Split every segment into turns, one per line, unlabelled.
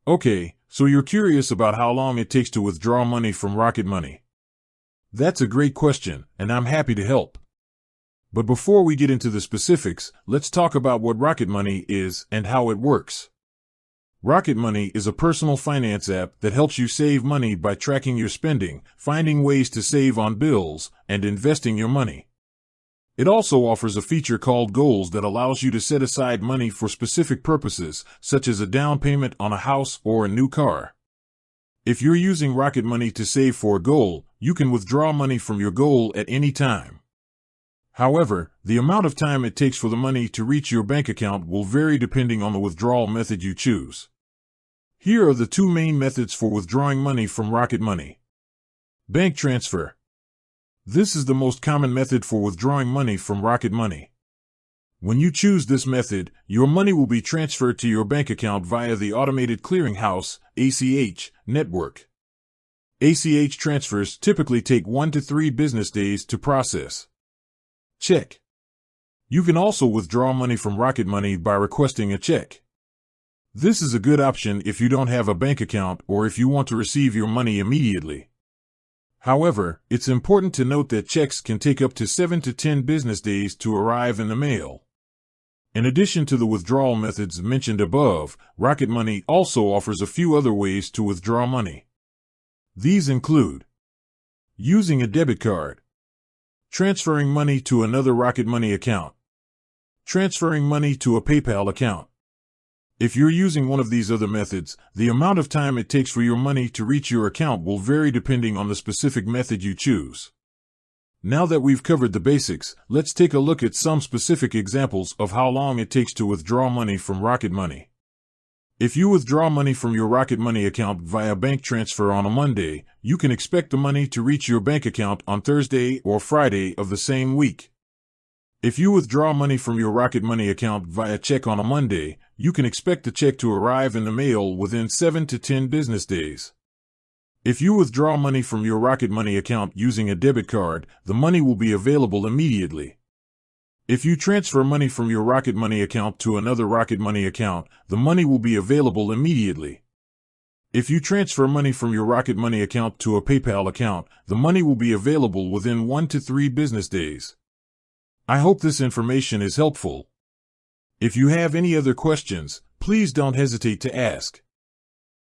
Okay, so you're curious about how long it takes to withdraw money from Rocket Money. That's a great question, and I'm happy to help. But before we get into the specifics, let's talk about what Rocket Money is and how it works. Rocket Money is a personal finance app that helps you save money by tracking your spending, finding ways to save on bills, and investing your money. It also offers a feature called Goals that allows you to set aside money for specific purposes, such as a down payment on a house or a new car. If you're using Rocket Money to save for a goal, you can withdraw money from your goal at any time. However, the amount of time it takes for the money to reach your bank account will vary depending on the withdrawal method you choose. Here are the two main methods for withdrawing money from Rocket Money. Bank transfer. This is the most common method for withdrawing money from Rocket Money. When you choose this method, your money will be transferred to your bank account via the Automated Clearinghouse (ACH) network. ACH transfers typically take 1 to 3 business days to process. Check. You can also withdraw money from Rocket Money by requesting a check. This is a good option if you don't have a bank account or if you want to receive your money immediately. However, it's important to note that checks can take up to 7 to 10 business days to arrive in the mail. In addition to the withdrawal methods mentioned above, Rocket Money also offers a few other ways to withdraw money. These include using a debit card, transferring money to another Rocket Money account, transferring money to a PayPal account. If you're using one of these other methods, the amount of time it takes for your money to reach your account will vary depending on the specific method you choose. Now that we've covered the basics, let's take a look at some specific examples of how long it takes to withdraw money from Rocket Money. If you withdraw money from your Rocket Money account via bank transfer on a Monday, you can expect the money to reach your bank account on Thursday or Friday of the same week. If you withdraw money from your Rocket Money account via check on a Monday, you can expect the check to arrive in the mail within 7 to 10 business days. If you withdraw money from your Rocket Money account using a debit card, the money will be available immediately. If you transfer money from your Rocket Money account to another Rocket Money account, the money will be available immediately. If you transfer money from your Rocket Money account to a PayPal account, the money will be available within 1 to 3 business days. I hope this information is helpful. If you have any other questions, please don't hesitate to ask.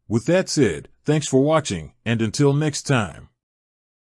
With that said, thanks for watching, and until next time.